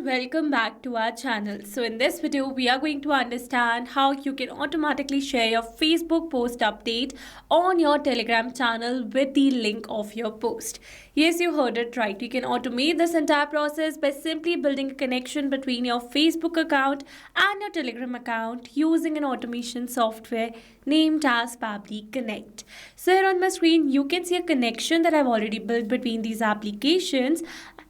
everyone, welcome back to our channel. So in this video we are going to understand how you can automatically share your Facebook post update on your Telegram channel with the link of your post. Yes, you heard it right. You can automate this entire process by simply building a connection between your Facebook account and your Telegram account using an automation software named as Pabbly Connect. So here on my screen you can see a connection that I've already built between these applications,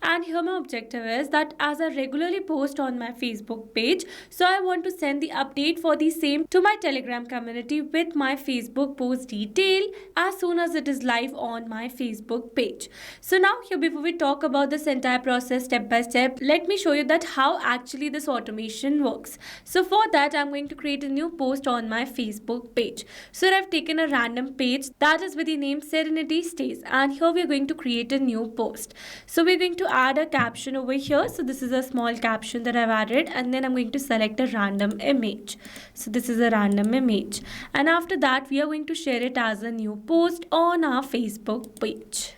and here my objective is that as I regularly post on my Facebook page, so I want to send the update for the same to my Telegram community with my Facebook post detail as soon as it is live on my Facebook page. So now here, before we talk about this entire process step by step, let me show you that how actually this automation works. So for that I'm going to create a new post on my Facebook page. So I've taken a random page that is with the name Serenity Stays, and here we're going to create a new post. So we're going to add a caption over here. So this is a small caption that I've added, and then I'm going to select a random image. So this is a random image, and after that we are going to share it as a new post on our Facebook page.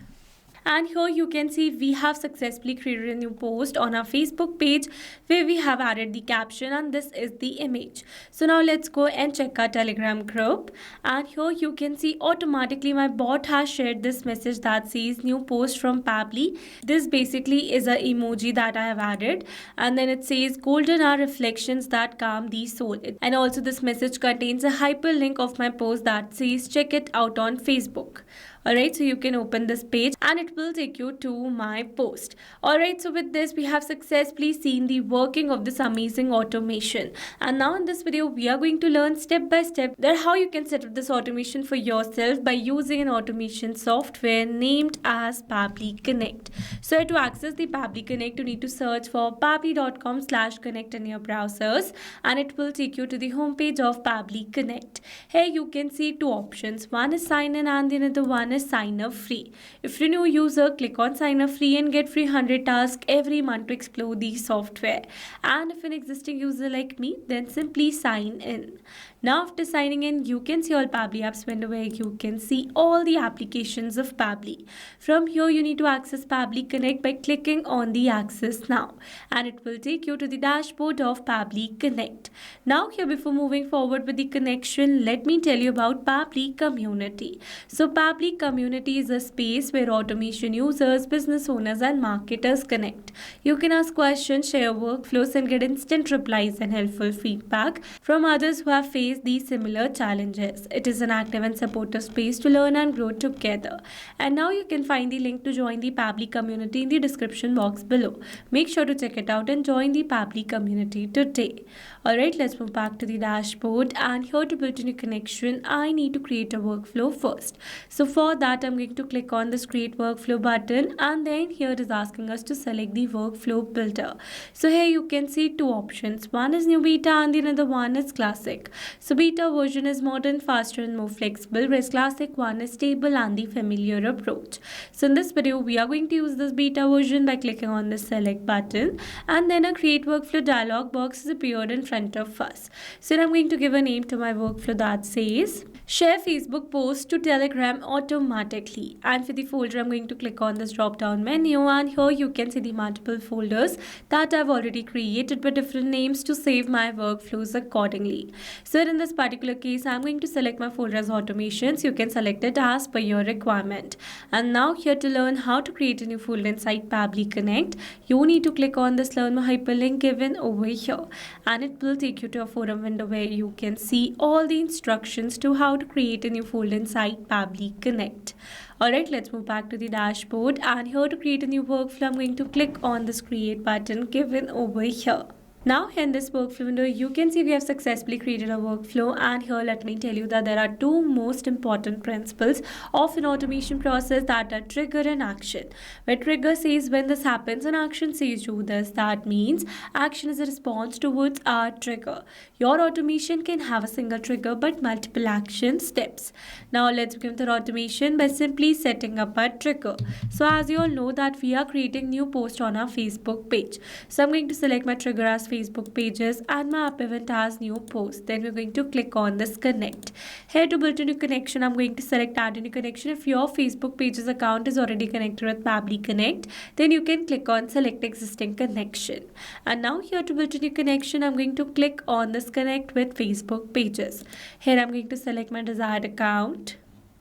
And here you can see we have successfully created a new post on our Facebook page where we have added the caption, and this is the image. So now let's go and check our Telegram group, and here you can see automatically my bot has shared this message that says new post from Pabbly. This basically is an emoji that I have added, and then it says golden hour reflections that calm the soul. And also this message contains a hyperlink of my post that says check it out on Facebook. Alright, so you can open this page and it will take you to my post. Alright, so with this we have successfully seen the working of this amazing automation. And now in this video we are going to learn step by step that how you can set up this automation for yourself by using an automation software named as Pabbly Connect. So to access the Pabbly Connect you need to search for pabbly.com/connect in your browsers, and it will take you to the homepage of Pabbly Connect. Here you can see two options. One is sign in and the another one is sign up free. If you're a new user, click on sign up free and get free 100 tasks every month to explore the software. And if an existing user like me, then simply sign in. Now after signing in, you can see all Pabbly apps window where you can see all the applications of Pabbly. From here you need to access Pabbly Connect by clicking on the access now, and it will take you to the dashboard of Pabbly Connect. Now here, before moving forward with the connection, let me tell you about Pabbly Community. So Pabbly Community is a space where automation users, business owners and marketers connect. You can ask questions, share workflows and get instant replies and helpful feedback from others who have faced these similar challenges. It is an active and supportive space to learn and grow together. And now you can find the link to join the Pabbly community in the description box below. Make sure to check it out and join the Pabbly community today. Alright, let's move back to the dashboard, and here to build a new connection I need to create a workflow first. So for that I'm going to click on this create workflow button, and then here it is asking us to select the workflow builder. So here you can see two options. One is new beta and the another one is classic. So beta version is modern, faster and more flexible, whereas classic one is stable and the familiar approach. So in this video we are going to use this beta version by clicking on the select button, and then a create workflow dialog box is appeared in front of us. So I'm going to give a name to my workflow that says share Facebook post to Telegram automatically, and for the folder I'm going to click on this drop down menu, and here you can see the multiple folders that I've already created with different names to save my workflows accordingly. So in this particular case I'm going to select my folder as automations. You can select it as per your requirement. And now here, to learn how to create a new folder inside Pabbly Connect, you need to click on this learn more hyperlink given over here, and it will take you to a forum window where you can see all the instructions to how to create a new folder inside Pabbly Connect. Alright, let's move back to the dashboard, and here to create a new workflow I'm going to click on this create button given over here. Now here in this workflow window you can see we have successfully created a workflow, and here let me tell you that there are two most important principles of an automation process, that are trigger and action. Where trigger says when this happens and action says do this, that means action is a response towards our trigger. Your automation can have a single trigger but multiple action steps. Now let's begin with our automation by simply setting up a trigger. So as you all know that we are creating new post on our Facebook page. So I'm going to select my trigger as Facebook pages and my app event as new post. Then we're going to click on this connect. Here to build a new connection, I'm going to select add a new connection. If your Facebook pages account is already connected with Pabbly Connect, then you can click on select existing connection. And now here to build a new connection, I'm going to click on this connect with Facebook pages. Here I'm going to select my desired account.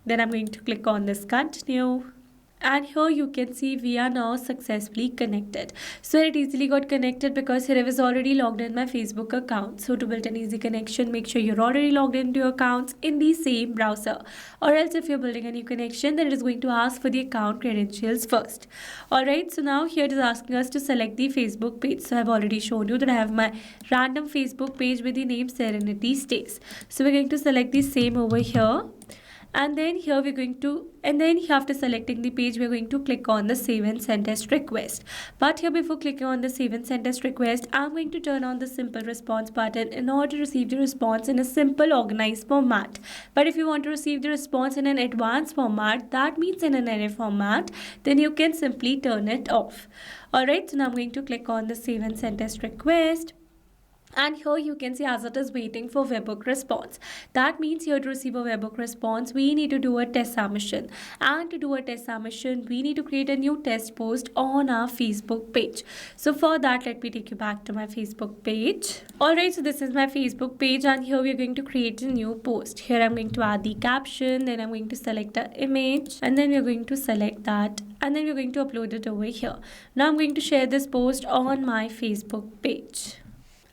Then I'm going to click on this continue. And here you can see we are now successfully connected. So it easily got connected because here I was already logged in my Facebook account. So to build an easy connection, make sure you're already logged into your accounts in the same browser. Or else if you're building a new connection, then it is going to ask for the account credentials first. Alright, so now here it is asking us to select the Facebook page. So I've already shown you that I have my random Facebook page with the name Serenity Stays. So we're going to select the same over here. And then here we're going to, after selecting the page, we're going to click on the save and send test request. But here before clicking on the save and send test request, I'm going to turn on the simple response button in order to receive the response in a simple organized format. But if you want to receive the response in an advanced format, that means in an array format, then you can simply turn it off. Alright, so now I'm going to click on the save and send test request. And here you can see as it is waiting for webhook response. That means here to receive a webhook response, we need to do a test submission. And to do a test submission, we need to create a new test post on our Facebook page. So for that, let me take you back to my Facebook page. Alright, so this is my Facebook page and here we're going to create a new post. Here I'm going to add the caption, then I'm going to select an image and then we're going to select that and then we're going to upload it over here. Now I'm going to share this post on my Facebook page.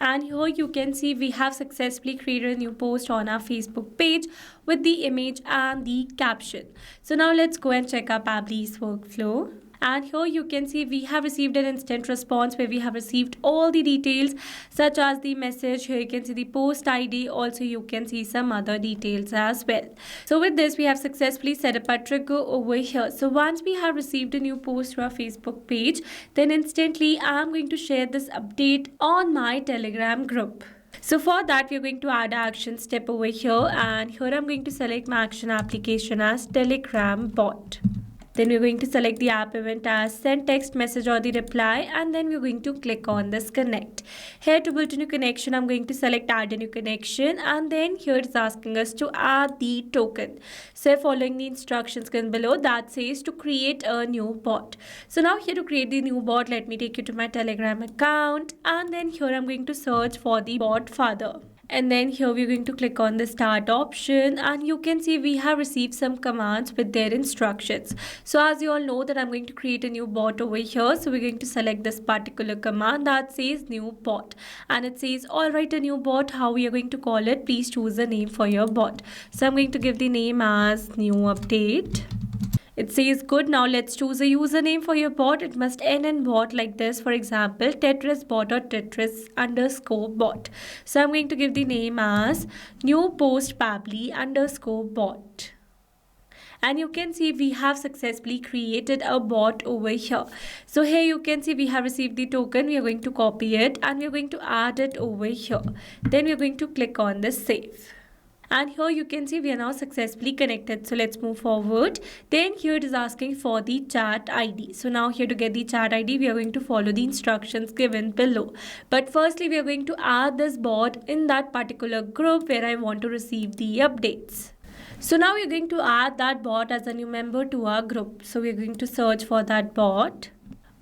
And here you can see we have successfully created a new post on our Facebook page with the image and the caption. So now let's go and check our Pabbly's workflow. And here you can see we have received an instant response where we have received all the details such as the message. Here you can see the post ID. Also you can see some other details as well. So with this we have successfully set up a trigger over here. So once we have received a new post to our Facebook page, then instantly I'm going to share this update on my Telegram group. So for that, we're going to add an action step over here and here I'm going to select my action application as Telegram bot. Then we're going to select the app event as send text message or the reply and then we're going to click on this connect. Here to build a new connection, I'm going to select add a new connection and then here it's asking us to add the token. So following the instructions given below that says to create a new bot. So now here to create the new bot, let me take you to my Telegram account and then here I'm going to search for the bot father. And then here we're going to click on the start option and you can see we have received some commands with their instructions. So as you all know that I'm going to create a new bot over here. So we're going to select this particular command that says new bot. And it says alright, a new bot, how we are going to call it? Please choose a name for your bot. So I'm going to give the name as new update. It says good. Now let's choose a username for your bot. It must end in bot like this. For example, Tetris bot or Tetris underscore bot. So I'm going to give the name as new post Pabbly underscore bot. And you can see we have successfully created a bot over here. So here you can see we have received the token. We are going to copy it and we are going to add it over here. Then we are going to click on the save. And here you can see we are now successfully connected. So let's move forward. Then here it is asking for the chat ID. So now here to get the chat ID, we are going to follow the instructions given below. But firstly, we are going to add this bot in that particular group where I want to receive the updates. So now we're going to add that bot as a new member to our group. So we're going to search for that bot.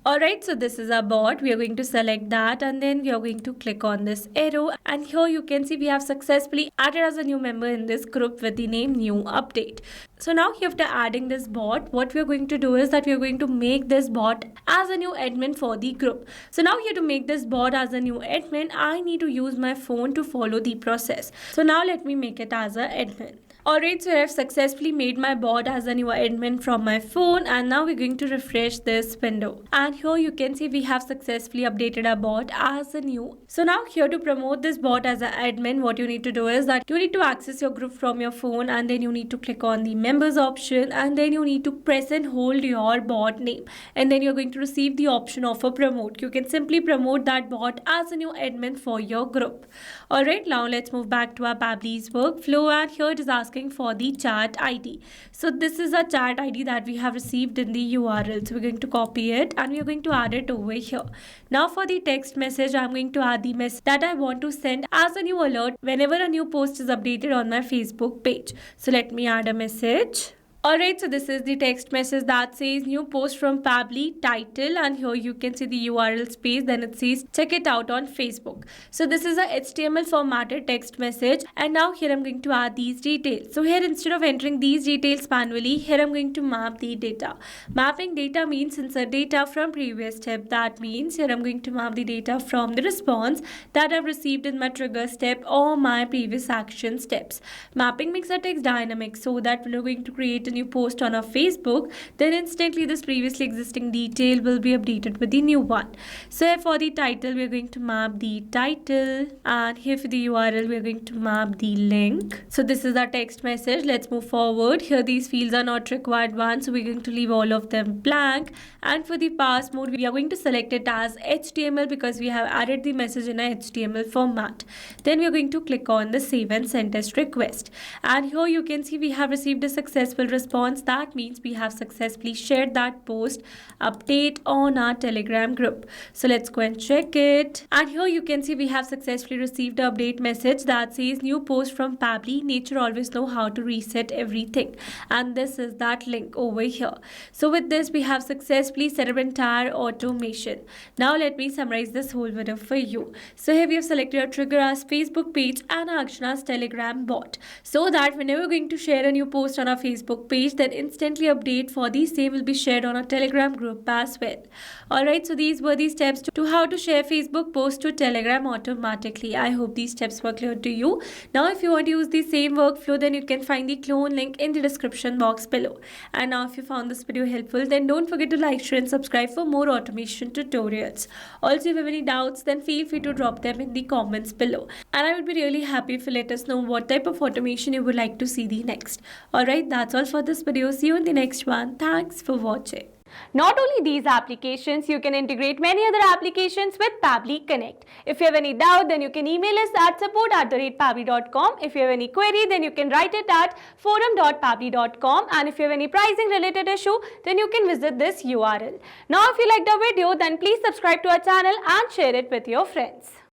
Alright, so this is our bot. We are going to select that and then we are going to click on this arrow and here you can see we have successfully added as a new member in this group with the name new update. So now after adding this bot, what we are going to do is that we are going to make this bot as a new admin for the group. So now here to make this bot as a new admin, I need to use my phone to follow the process. So now let me make it as an admin. Alright, so I have successfully made my bot as a new admin from my phone and now we're going to refresh this window. And here you can see we have successfully updated our bot as a new. So now here to promote this bot as an admin, what you need to do is that you need to access your group from your phone and then you need to click on the members option and then you need to press and hold your bot name. And then you're going to receive the option of a promote. You can simply promote that bot as a new admin for your group. Alright, now let's move back to our Pabbly's workflow and here it is asking asking for the chat ID. So this is a chat ID that we have received in the URL. So we're going to copy it and we're going to add it over here. Now for the text message, I'm going to add the message that I want to send as a new alert whenever a new post is updated on my Facebook page. So let me add a message. Alright, so this is the text message that says new post from Pabbly title, and here you can see the URL space, then it says check it out on Facebook. So this is a HTML formatted text message, and now here I'm going to add these details. So here instead of entering these details manually, here I'm going to map the data. Mapping data means insert data from previous step. That means here I'm going to map the data from the response that I've received in my trigger step or my previous action steps. Mapping makes our text dynamic so that when we're going to create a new post on our Facebook, then instantly this previously existing detail will be updated with the new one. So here for the title, we're going to map the title, and here for the URL, we're going to map the link. So this is our text message. Let's move forward. Here these fields are not required ones, so we're going to leave all of them blank. And for the pass mode, we are going to select it as HTML because we have added the message in a HTML format. Then we're going to click on the save and send test request. And here you can see we have received a successful response. That means we have successfully shared that post update on our Telegram group. So let's go and check it. And here you can see we have successfully received an update message that says new post from Pabbly. Nature always know how to reset everything. And this is that link over here. So with this, we have successfully set up entire automation. Now let me summarize this whole video for you. So here we have selected our trigger as Facebook page and action as Telegram bot, so that whenever we're going to share a new post on our Facebook page, then instantly update for the same will be shared on our Telegram group as well. Alright, so these were the steps to how to share Facebook post to Telegram automatically. I hope these steps were clear to you. Now if you want to use the same workflow, then you can find the clone link in the description box below. And now if you found this video helpful, then don't forget to like, share and subscribe for more automation tutorials. Also, if you have any doubts, then feel free to drop them in the comments below. And I would be really happy if you let us know what type of automation you would like to see the next. Alright, that's all for this video. See you in the next one. Thanks for watching. Not only these applications, you can integrate many other applications with Pabbly Connect. If you have any doubt, then you can email us at support@pabbly.com. If you have any query, then you can write it at forum.pabbly.com. And if you have any pricing related issue, then you can visit this URL. Now, if you liked the video, then please subscribe to our channel and share it with your friends.